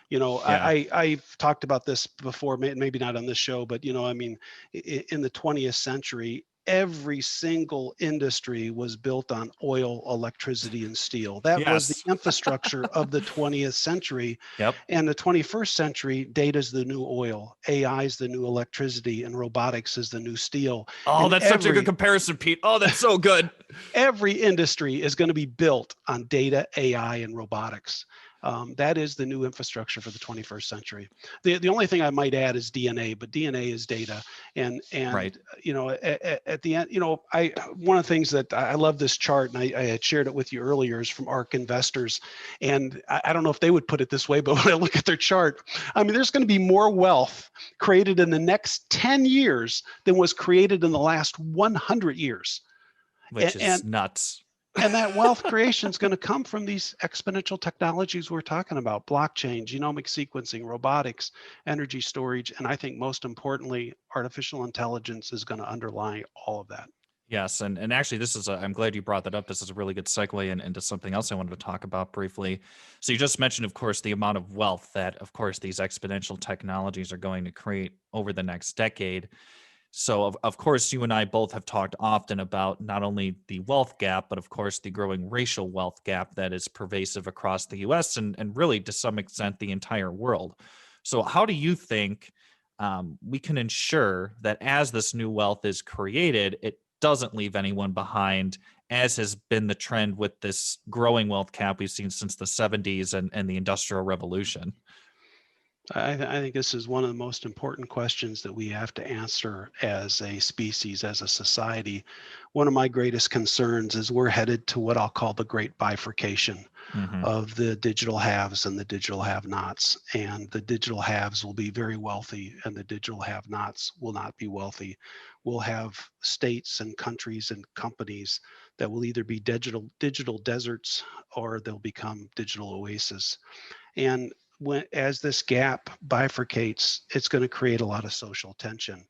Yeah. I've talked about this before, maybe not on this show, but I mean, in the 20th century, every single industry was built on oil, electricity, and steel. That was the Yes. infrastructure of the 20th century. Yep. And the 21st century, data is the new oil, AI is the new electricity, and robotics is the new steel. Oh, And that's such a good comparison, Pete. Oh, that's so good. every industry is going to be built on data, AI, and robotics. That is the new infrastructure for the 21st century. The only thing I might add is DNA, but DNA is data. And Right. at the end, one of the things that I love this chart, and I had shared it with you earlier, is from ARK Investors. And I don't know if they would put it this way, but when I look at their chart, I mean, there's going to be more wealth created in the next 10 years than was created in the last 100 years. Which is And nuts. and that wealth creation is going to come from these exponential technologies we're talking about: blockchain, genomic sequencing, robotics, energy storage, and I think most importantly, artificial intelligence is going to underlie all of that. Yes, and actually, I'm glad you brought that up. This is a really good segue into something else I wanted to talk about briefly. So you just mentioned, of course, the amount of wealth that, of course, these exponential technologies are going to create over the next decade. So, of course, you and I both have talked often about not only the wealth gap, but of course, the growing racial wealth gap that is pervasive across the US and really to some extent the entire world. So, how do you think we can ensure that as this new wealth is created, it doesn't leave anyone behind, as has been the trend with this growing wealth gap we've seen since the 70s and the Industrial Revolution? I think this is one of the most important questions that we have to answer as a species, as a society. One of my greatest concerns is we're headed to what I'll call the great bifurcation Hmm. of the digital haves and the digital have-nots. And the digital haves will be very wealthy, and the digital have-nots will not be wealthy. We'll have states and countries and companies that will either be digital deserts, or they'll become digital oases. And as this gap bifurcates, it's going to create a lot of social tension.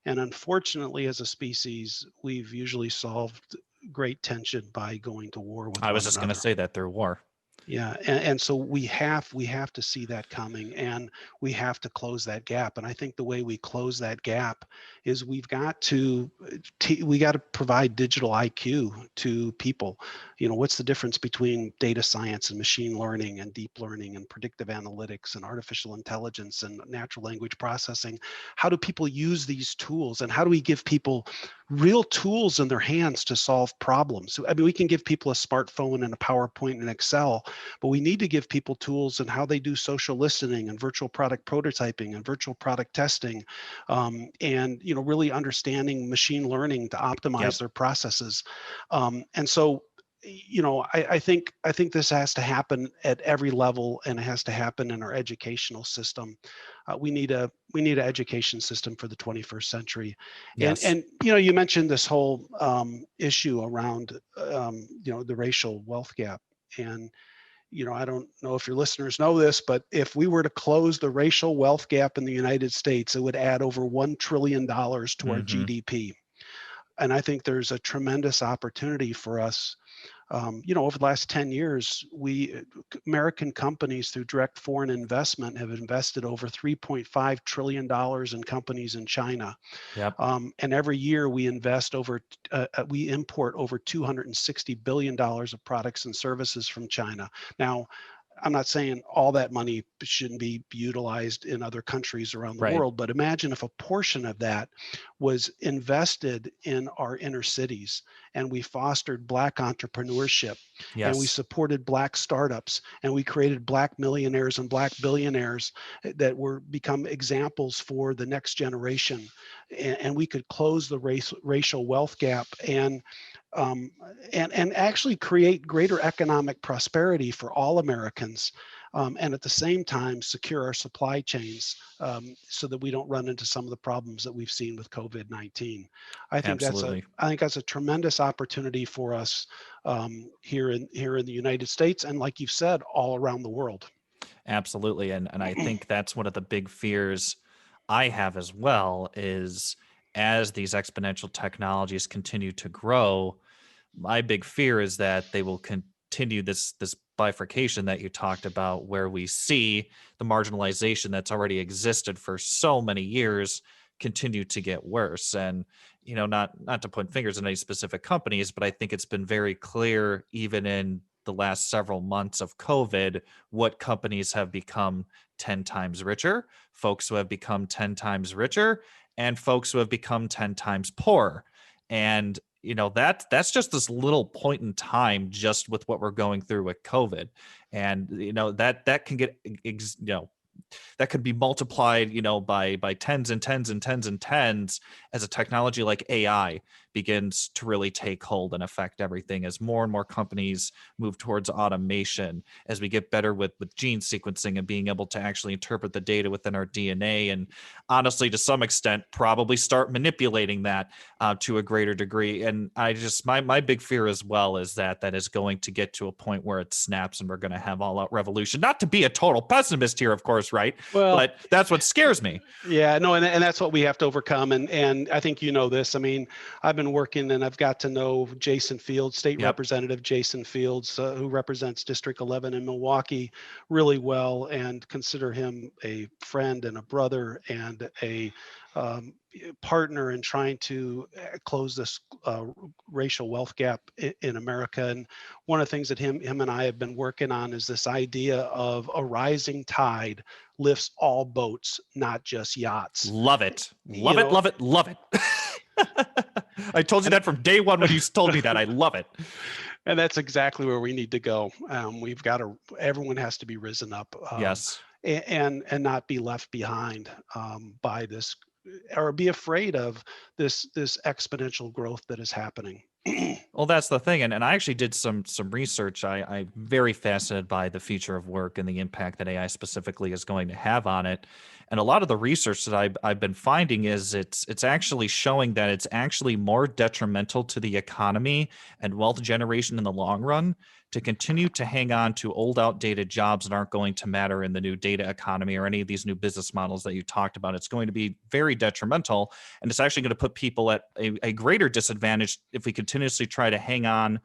And unfortunately, as a species, we've usually solved great tension by going to war with I was one just going to another. say that through war. Yeah, and so we have to see that coming, and we have to close that gap. And I think the way we close that gap is we got to provide digital IQ to people. What's the difference between data science and machine learning and deep learning and predictive analytics and artificial intelligence and natural language processing? How do people use these tools, and how do we give people real tools in their hands to solve problems? I mean, we can give people a smartphone and a PowerPoint and Excel, but we need to give people tools in how they do social listening and virtual product prototyping and virtual product testing, and really understanding machine learning to optimize their processes. And so, I think this has to happen at every level, and it has to happen in our educational system. We need an education system for the 21st century. Yes. And you mentioned this whole issue around the racial wealth gap. And I don't know if your listeners know this, but if we were to close the racial wealth gap in the United States, it would add over $1 trillion to our GDP. And I think there's a tremendous opportunity for us. Over the last 10 years, American companies through direct foreign investment have invested over $3.5 trillion in companies in China. Yep. And every year we import over $260 billion of products and services from China. Now, I'm not saying all that money shouldn't be utilized in other countries around the Right. world, but imagine if a portion of that was invested in our inner cities, and we fostered Black entrepreneurship, and we Yes. supported Black startups, and we created Black millionaires and Black billionaires that were become examples for the next generation. And we could close the racial wealth gap and actually create greater economic prosperity for all Americans, and at the same time secure our supply chains, so that we don't run into some of the problems that we've seen with COVID-19. I think Absolutely. that's a tremendous opportunity for us, here in the United States, and like you've said, all around the world. Absolutely. And I think that's one of the big fears I have as well is as these exponential technologies continue to grow, my big fear is that they will continue this bifurcation that you talked about where we see the marginalization that's already existed for so many years continue to get worse. And not to point fingers in any specific companies, but I think it's been very clear even in the last several months of COVID what companies have become 10 times richer, folks who have become 10 times richer, and folks who have become 10 times poorer. And that's just this little point in time just with what we're going through with COVID. And that can get that could be multiplied by tens and tens and tens and tens as a technology like AI begins to really take hold and affect everything, as more and more companies move towards automation, as we get better with gene sequencing and being able to actually interpret the data within our DNA, and honestly to some extent probably start manipulating that to a greater degree. And I just my big fear as well is that is going to get to a point where it snaps and we're going to have all out revolution. Not to be a total pessimist here, of course, right? Well, but that's what scares me. Yeah, no, and that's what we have to overcome. And I think this. I mean, I've been working, and I've got to know Jason Fields, State Yep. Representative Jason Fields, who represents District 11 in Milwaukee really well, and consider him a friend and a brother and a partner in trying to close this racial wealth gap in America. And one of the things that him and I have been working on is this idea of a rising tide lifts all boats, not just yachts. Love it. Love it. Love it. Love it. I told you that from day one when you told me that. I love it. And that's exactly where we need to go. Everyone has to be risen up. Yes. And not be left behind by this, or be afraid of this exponential growth that is happening. Well, that's the thing. And I actually did some research. I'm very fascinated by the future of work and the impact that AI specifically is going to have on it. And a lot of the research that I've been finding is it's actually showing that it's actually more detrimental to the economy and wealth generation in the long run to continue to hang on to old outdated jobs that aren't going to matter in the new data economy or any of these new business models that you talked about. It's going to be very detrimental, and it's actually going to put people at a greater disadvantage if we continuously try to hang on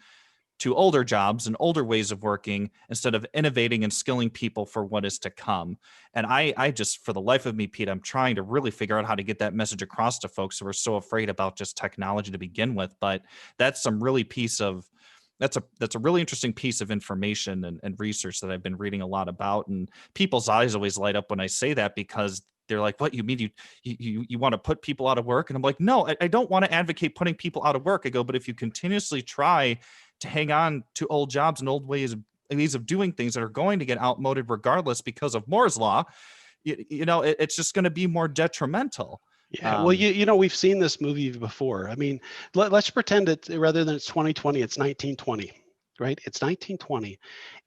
to older jobs and older ways of working instead of innovating and skilling people for what is to come. And I just, for the life of me, Pete, I'm trying to really figure out how to get that message across to folks who are so afraid about just technology to begin with. But that's some really that's a really interesting piece of information and research that I've been reading a lot about. And people's eyes always light up when I say that, because they're like, what, you mean you want to put people out of work? And I'm like, no, I don't want to advocate putting people out of work. I go, but if you continuously try to hang on to old jobs and old ways of doing things that are going to get outmoded regardless because of Moore's law, it's just going to be more detrimental. Yeah, well, we've seen this movie before. I mean, let's pretend that rather than it's 2020, it's 1920, right? It's 1920,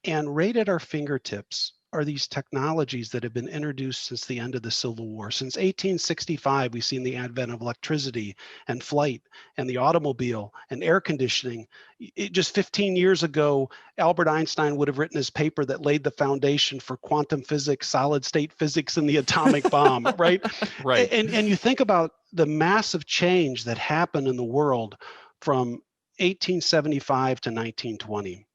and right at our fingertips are these technologies that have been introduced since the end of the Civil War. Since 1865, we've seen the advent of electricity and flight and the automobile and air conditioning. Just 15 years ago, Albert Einstein would have written his paper that laid the foundation for quantum physics, solid state physics, and the atomic bomb, right? Right. And you think about the massive change that happened in the world from 1875 to 1920.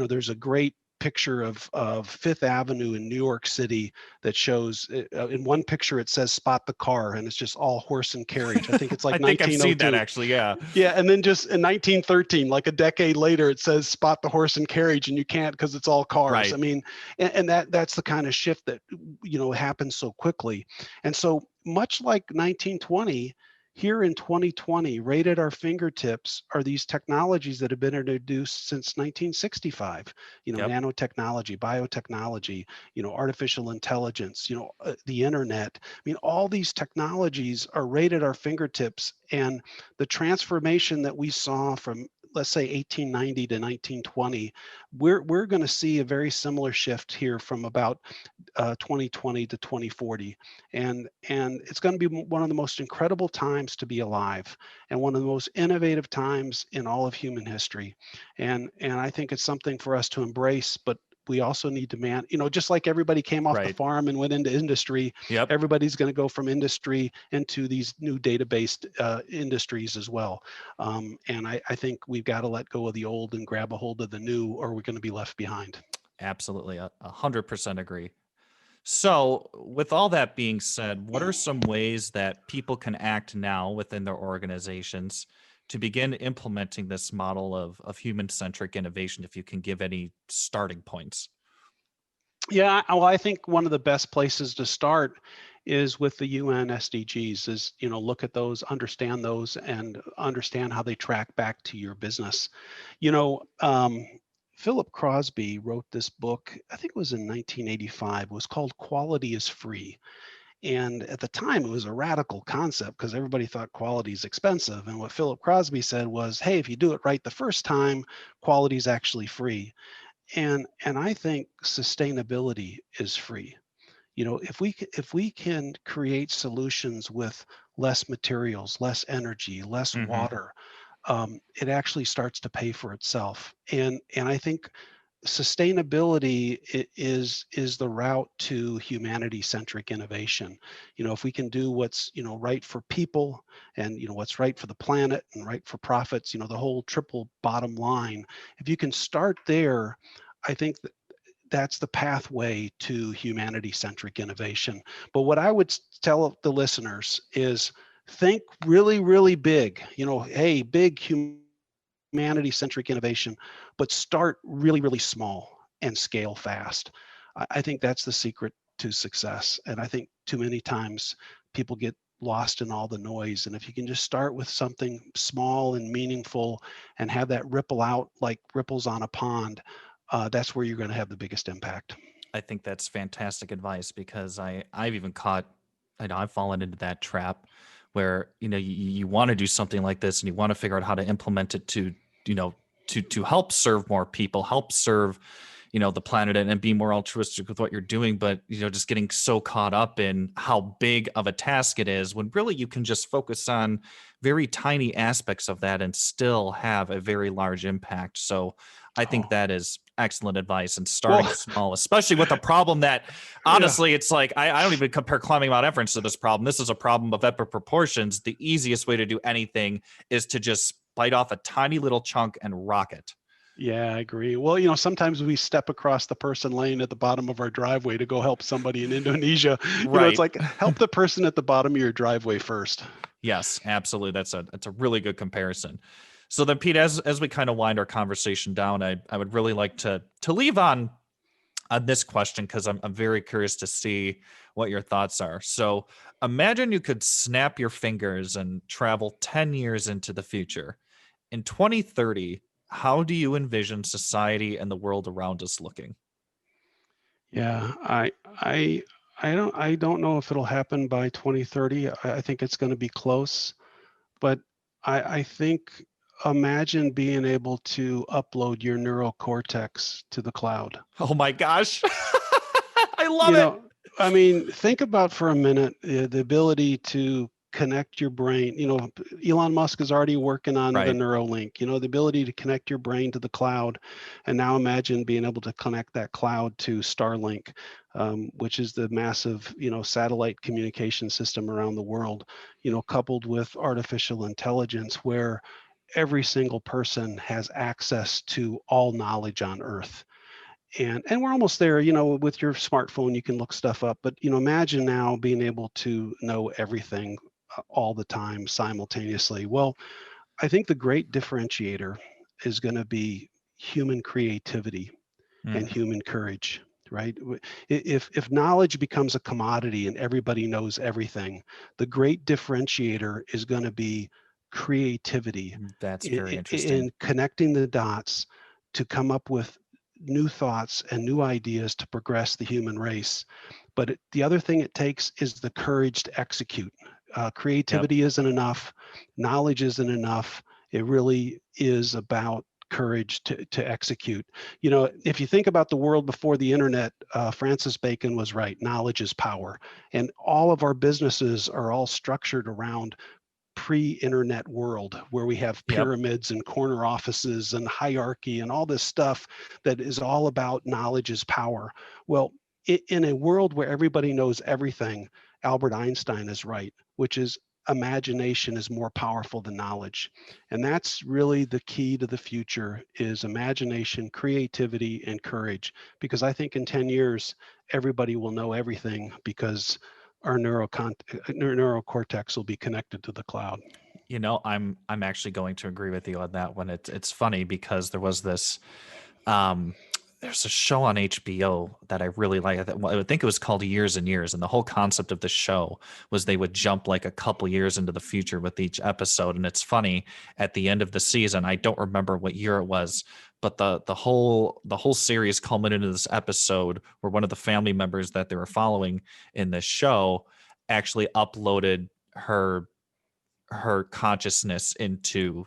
There's a great picture of Fifth Avenue in New York City that shows, in one picture it says "spot the car," and it's just all horse and carriage. I think it's like I think I've seen that 1902. actually. Yeah. Yeah, and then just in 1913, like a decade later, it says "spot the horse and carriage," and you can't because it's all cars. Right. I mean, and that's the kind of shift that happens so quickly. And so much like 1920. Here in 2020, right at our fingertips are these technologies that have been introduced since 1965. Yep. Nanotechnology, biotechnology, artificial intelligence, the internet. I mean, all these technologies are right at our fingertips, and the transformation that we saw from, let's say, 1890 to 1920, we're going to see a very similar shift here from about 2020 to 2040, and it's going to be one of the most incredible times to be alive, and one of the most innovative times in all of human history, and I think it's something for us to embrace. But we also need to just like everybody came off the farm and went into industry. Yep. Everybody's going to go from industry into these new data-based industries as well. And I think we've got to let go of the old and grab a hold of the new, or we're going to be left behind. Absolutely. 100% agree. So with all that being said, what are some ways that people can act now within their organizations to begin implementing this model of human-centric innovation, if you can give any starting points? Yeah, well, I think one of the best places to start is with the UN SDGs, is, look at those, understand those, and understand how they track back to your business. Philip Crosby wrote this book, I think it was in 1985, it was called Quality is Free. And at the time, it was a radical concept because everybody thought quality is expensive. And what Philip Crosby said was, hey, if you do it right the first time, quality is actually free. And I think sustainability is free. If we can create solutions with less materials, less energy, less water, it actually starts to pay for itself. And I think sustainability is the route to humanity-centric innovation. If we can do what's right for people, and what's right for the planet and right for profits, the whole triple bottom line. If you can start there, I think that's the pathway to humanity-centric innovation. But what I would tell the listeners is think really, really big. Hey, big humanity-centric innovation, but start really, really small and scale fast. I think that's the secret to success. And I think too many times people get lost in all the noise. And if you can just start with something small and meaningful and have that ripple out like ripples on a pond, that's where you're going to have the biggest impact. I think that's fantastic advice, because I've even I've fallen into that trap where, you want to do something like this and you want to figure out how to implement it to help serve more people, help serve, the planet, and be more altruistic with what you're doing. But, just getting so caught up in how big of a task it is, when really you can just focus on very tiny aspects of that and still have a very large impact. So I think that is excellent advice, and starting small, especially with a problem that honestly, it's like, I don't even compare climbing Mount Everest to this problem. This is a problem of epic proportions. The easiest way to do anything is to just bite off a tiny little chunk and rock it. Yeah, I agree. Well, sometimes we step across the person laying at the bottom of our driveway to go help somebody in Indonesia. It's Right. like help the person at the bottom of your driveway first. Yes, absolutely. That's a really good comparison. So then, Pete, as we kind of wind our conversation down, I would really like to leave on this question because I'm very curious to see what your thoughts are. So imagine you could snap your fingers and travel 10 years into the future. In 2030, how do you envision society and the world around us looking? Yeah, I don't know if it'll happen by 2030. I think it's going to be close, but I think imagine being able to upload your neural cortex to the cloud. Oh my gosh. I love You it. know, I mean, think about for a minute the ability to connect your brain. Elon Musk is already working on the Right. Neuralink, the ability to connect your brain to the cloud. And now imagine being able to connect that cloud to Starlink, which is the massive, satellite communication system around the world, coupled with artificial intelligence, where every single person has access to all knowledge on Earth. And we're almost there. With your smartphone you can look stuff up, but imagine now being able to know everything all the time simultaneously. Well, I think the great differentiator is going to be human creativity and Mm, human courage, right? If knowledge becomes a commodity and everybody knows everything, the great differentiator is going to be creativity that's very in interesting. connecting the dots to come up with new thoughts and new ideas to progress the human race. But the other thing it takes is the courage to execute. Yep. Creativity isn't enough, knowledge isn't enough. It really is about courage to execute. If you think about the world before the internet, Francis Bacon was right. Knowledge is power. And all of our businesses are all structured around pre-internet world where we have Yep. pyramids and corner offices and hierarchy and all this stuff that is all about knowledge is power. Well, in a world where everybody knows everything, Albert Einstein is right, which is imagination is more powerful than knowledge. And that's really the key to the future is imagination, creativity, and courage. Because I think in 10 years, everybody will know everything because our neural cortex will be connected to the cloud. I'm actually going to agree with you on that one. It's funny because um there's a show on HBO that I really like. I would think it was called Years and Years, and the whole concept of the show was they would jump like a couple years into the future with each episode. And it's funny, at the end of the season, I don't remember what year it was, but the whole series culminated in this episode where one of the family members that they were following in this show actually uploaded her consciousness into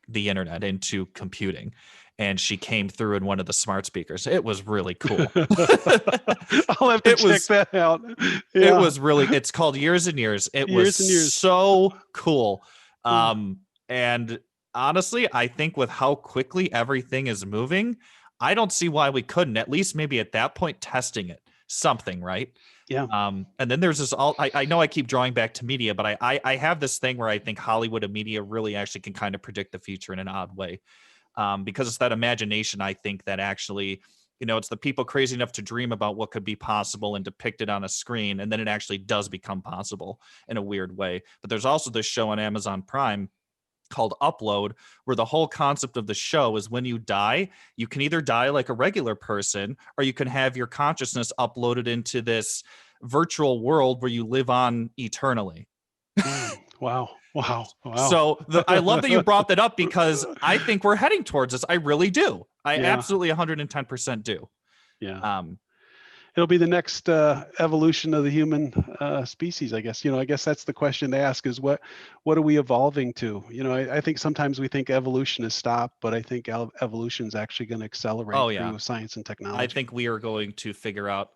the internet, into computing, and she came through in one of the smart speakers. It was really cool. I'll have to it check was that out. it Yeah, was really, it's called Years and Years. It was years and years. so cool. Mm. And honestly, I think with how quickly everything is moving, I don't see why we couldn't, at least maybe at that point, testing it something, right? Yeah. And then there's this I know I keep drawing back to media, but I have this thing where I think Hollywood and media really actually can kind of predict the future in an odd way. Because it's that imagination, I think, that actually, it's the people crazy enough to dream about what could be possible and depict it on a screen, and then it actually does become possible in a weird way. But there's also this show on Amazon Prime called Upload, where the whole concept of the show is when you die, you can either die like a regular person, or you can have your consciousness uploaded into this virtual world where you live on eternally. Wow. Wow. Wow. So I love that you brought that up because I think we're heading towards this. I really do. I Yeah. absolutely 110% do. Yeah. Um, It'll be the next evolution of the human species, I guess. I guess that's the question to ask is what are we evolving to? I think sometimes we think evolution has stopped, but I think evolution is actually going to accelerate oh yeah, through science and I technology. think we are going to figure out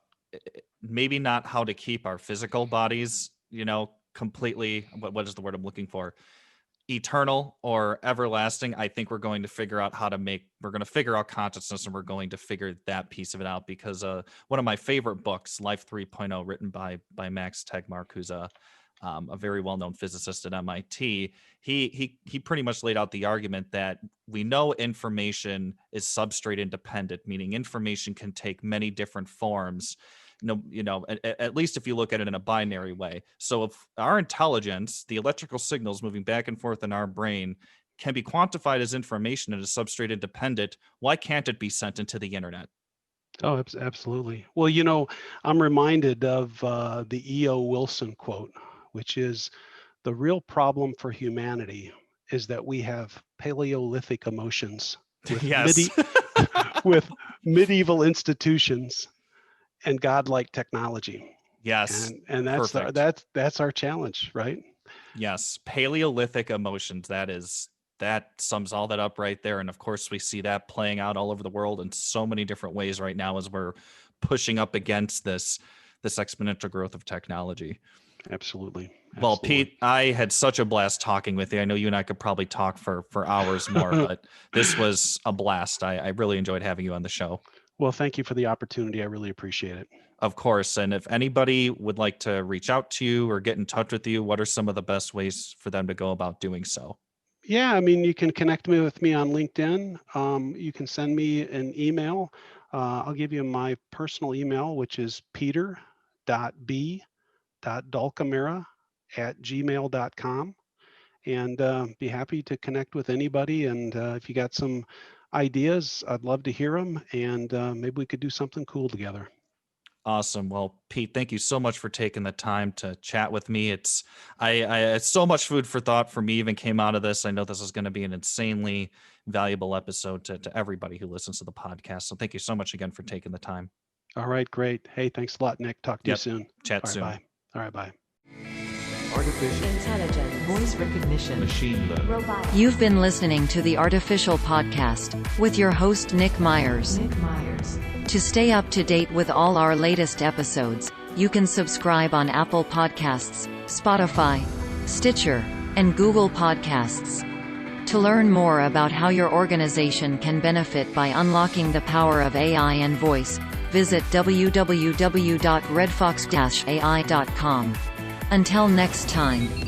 maybe not how to keep our physical bodies, completely. What is the word I'm looking for? Eternal or everlasting. I think we're going to figure out we're going to figure out consciousness, and we're going to figure that piece of it out because one of my favorite books, Life 3.0, written by Max Tegmark, who's a a very well-known physicist at MIT, he pretty much laid out the argument that we know information is substrate independent, meaning information can take many different forms. At least if you look at it in a binary way. So if our intelligence, the electrical signals moving back and forth in our brain, can be quantified as information and is substrate independent, why can't it be sent into the internet? Oh, absolutely. Well, I'm reminded of the E.O. Wilson quote, which is, the real problem for humanity is that we have Paleolithic emotions with, Yes. with medieval institutions and godlike technology. Yes. And that's Perfect. that's our challenge, right? Yes. Paleolithic emotions. That sums all that up right there. And of course, we see that playing out all over the world in so many different ways right now as we're pushing up against this exponential growth of technology. Absolutely. Well, Pete, I had such a blast talking with you. I know you and I could probably talk for hours more, but this was a blast. I really enjoyed having you on the show. Well, thank you for the opportunity. I really appreciate it. Of course. And if anybody would like to reach out to you or get in touch with you, what are some of the best ways for them to go about doing so? Yeah, I mean, you can connect with me on LinkedIn. You can send me an email. I'll give you my personal email, which is peter.b.dulcamara@gmail.com, and be happy to connect with anybody. And if you got some ideas, I'd love to hear them, and maybe we could do something cool together. Awesome. Well, Pete, thank you so much for taking the time to chat with me. It's so much food for thought for me even came out of this. I know this is going to be an insanely valuable episode to everybody who listens to the podcast. So thank you so much again for taking the time. All right, great. Hey, thanks a lot, Nick. Talk to you soon. Chat All right, soon. Bye. All right, bye. Artificial Intelligence. voice recognition, machine learning. Robotics. You've been listening to the Artificial Podcast with your host, Nick Myers. Nick Myers. To stay up to date with all our latest episodes, you can subscribe on Apple Podcasts, Spotify, Stitcher, and Google Podcasts. To learn more about how your organization can benefit by unlocking the power of AI and voice, visit www.redfox-ai.com. Until next time.